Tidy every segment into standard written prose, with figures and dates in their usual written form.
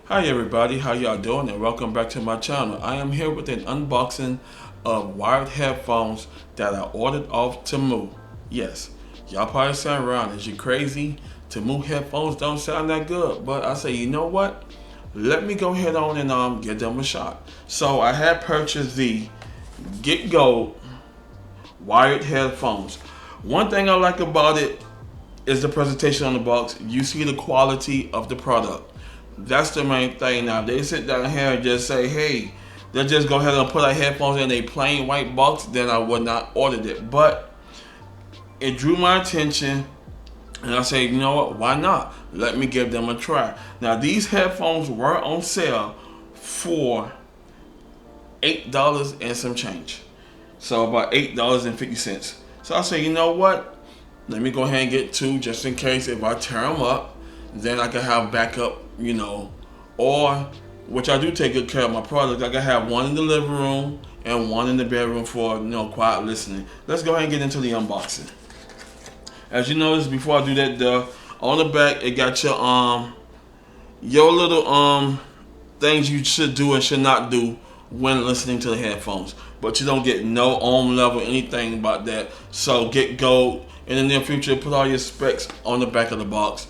Hi everybody, how y'all doing and welcome back to my channel. I am here with an unboxing of wired headphones that I ordered off Temu. Yes, y'all probably sound around, is you crazy? Temu headphones don't sound that good, but I say, you know what? Let me go ahead on and give them a shot. So I had purchased the Get Gold wired headphones. One thing I like about it is the presentation on the box. You see the quality of the product. That's the main thing. Now they sit down here and just say, hey, let's just go ahead and put our headphones in a plain white box, then I would not ordered it. But it drew my attention and I said, you know what, why not? Let me give them a try. Now these headphones were on sale for $8 and some change. So about $8.50. So I said, you know what? Let me go ahead and get two just in case if I tear them up, then I can have backup, or which I do take good care of my product. I can have one in the living room and one in the bedroom for quiet listening. Let's go ahead and get into the unboxing. As you notice, before I do that, on the back it got your little things you should do and should not do when listening to the headphones. But you don't get no ohm level anything about that. So get gold in the near future. Put all your specs on the back of the box.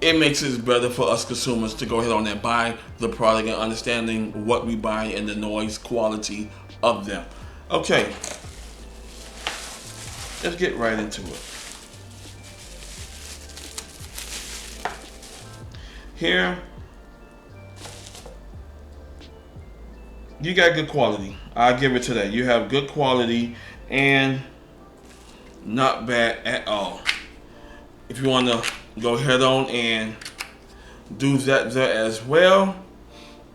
It makes it better for us consumers to go ahead on and buy the product and understanding what we buy and the noise quality of them. Okay, let's get right into it. Here, you got good quality. I give it to that. You have good quality and not bad at all. If you want to go ahead on and do that there as well,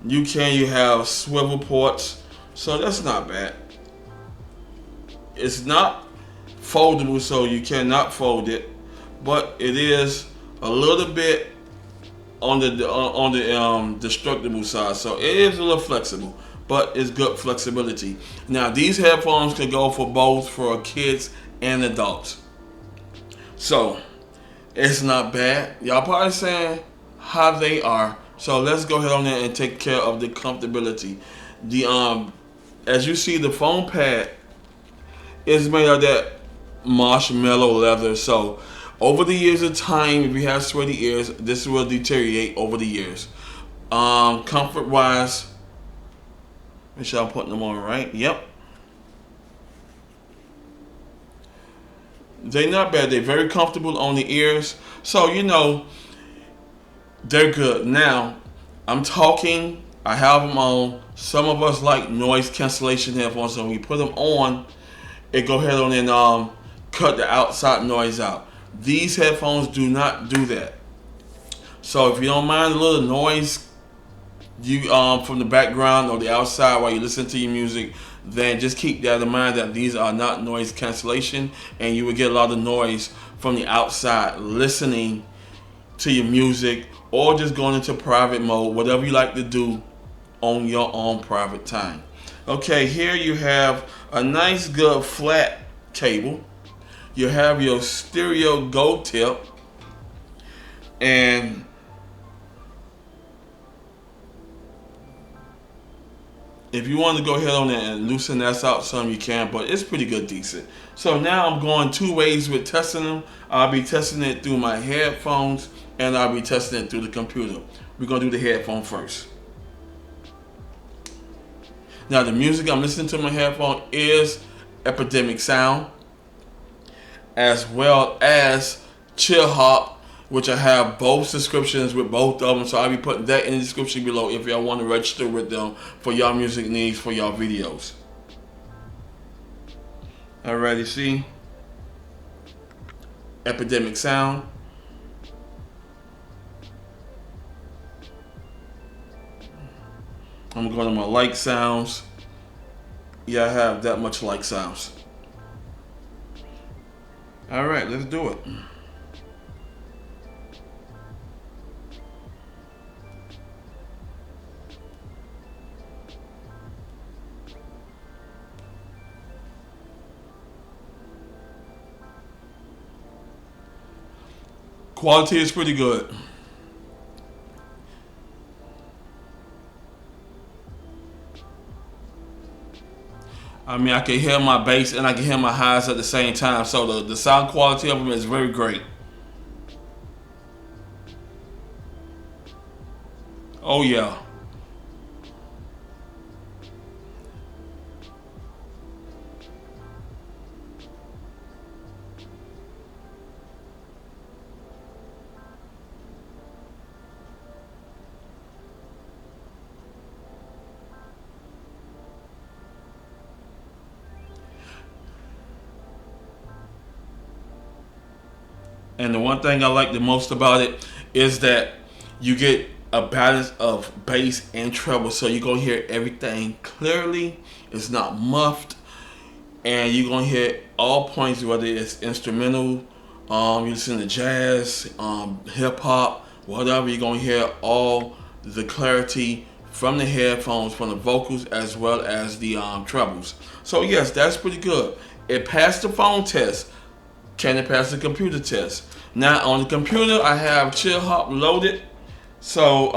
you can. You have swivel ports, so that's not bad. It's not foldable, so you cannot fold it, but it is a little bit on the destructible side, so it is a little flexible, but it's good flexibility. Now these headphones can go for both for kids and adults, so it's not bad. Y'all probably saying how they are, so let's go ahead on there and take care of the comfortability. The as you see, the foam pad is made of that marshmallow leather, so over the years of time, if you have sweaty ears, this will deteriorate over the years. Comfort wise, make sure I'm putting them on right. Yep. They're not bad. They're very comfortable on the ears. So, they're good. Now, I'm talking, I have them on. Some of us like noise cancellation headphones, so when we put them on, it go ahead on and cut the outside noise out. These headphones do not do that. So if you don't mind a little noise you from the background or the outside while you listen to your music, then just keep that in mind that these are not noise cancellation, and you will get a lot of noise from the outside listening to your music or just going into private mode, whatever you like to do on your own private time. Okay, here you have a nice good flat cable. You have your stereo gold tip, and if you want to go ahead on and loosen that out some, you can, but it's pretty good, decent. So now I'm going two ways with testing them. I'll be testing it through my headphones and I'll be testing it through the computer. We're going to do the headphone first. Now the music I'm listening to in my headphone is Epidemic Sound, as well as Chill Hop, which I have both subscriptions with both of them, so I'll be putting that in the description below if y'all want to register with them for y'all music needs for y'all videos. Alrighty, see? Epidemic Sound. I'm going to my like sounds. Yeah, I have that much like sounds. Alright, let's do it. Quality is pretty good. I mean, I can hear my bass and I can hear my highs at the same time. So the sound quality of them is very great. Oh yeah. And the one thing I like the most about it is that you get a balance of bass and treble, so you're gonna hear everything clearly. It's not muffed, and you're gonna hear all points, whether it's instrumental, you listen to jazz, hip hop, whatever. You're gonna hear all the clarity from the headphones, from the vocals as well as the trebles. So yes, that's pretty good. It passed the phone test. Can it pass the computer test? Now on the computer, I have Chill Hop loaded. So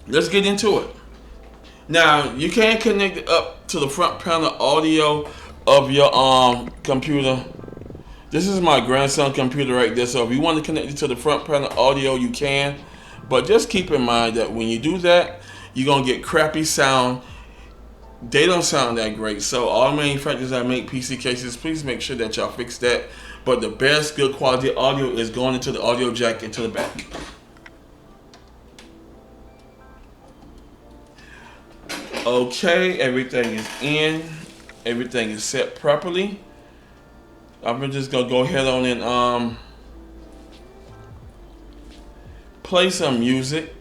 let's get into it. Now you can connect it up to the front panel audio of your computer. This is my grandson's computer right there. So if you want to connect it to the front panel audio, you can. But just keep in mind that when you do that, you're gonna get crappy sound. They don't sound that great. So all manufacturers that make PC cases, please make sure that y'all fix that. But the best good quality audio is going into the audio jack into the back. Okay, everything is in. Everything is set properly. I'm just gonna go ahead on and play some music,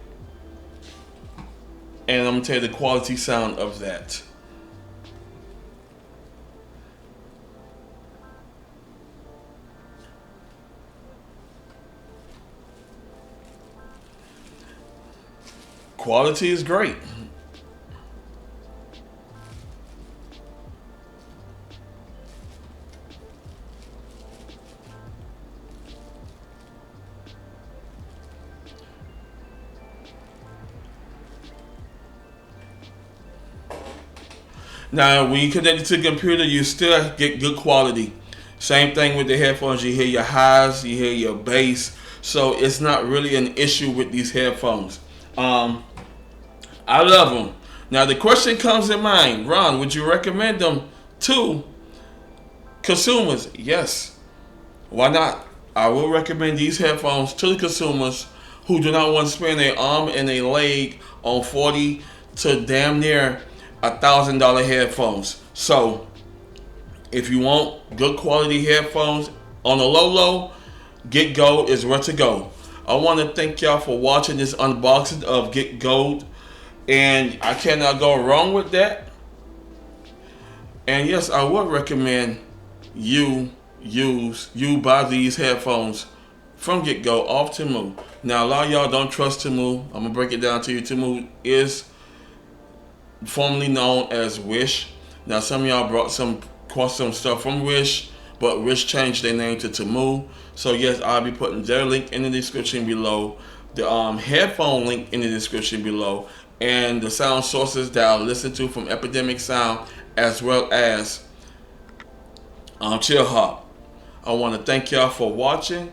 and I'm gonna tell you the quality sound of that. Quality is great. Now, when you connect it to the computer, you still get good quality. Same thing with the headphones. You hear your highs, you hear your bass. So it's not really an issue with these headphones. I love them. Now the question comes in mind, Ron, would you recommend them to consumers? Yes. Why not? I will recommend these headphones to the consumers who do not want to spend their arm and their leg on 40 to damn near $1,000 headphones. So if you want good quality headphones on the low, Get Gold is where to go. I want to thank y'all for watching this unboxing of Get Gold, and I cannot go wrong with that. And yes, I would recommend you buy these headphones from Get Gold off Temu. Now a lot of y'all don't trust Temu. I'm gonna break it down to you. Temu is formerly known as Wish. Now some of y'all bought some stuff from Wish, but Wish changed their name to Temu. So yes, I'll be putting their link in the description below, the headphone link in the description below, and the sound sources that I listen to from Epidemic Sound, as well as Chill Hop. I want to thank y'all for watching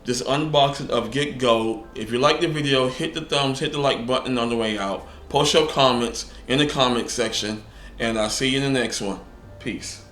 this unboxing of Get Gold. If you like the video, hit the thumbs, hit the like button on the way out. Post your comments in the comment section, and I'll see you in the next one. Peace.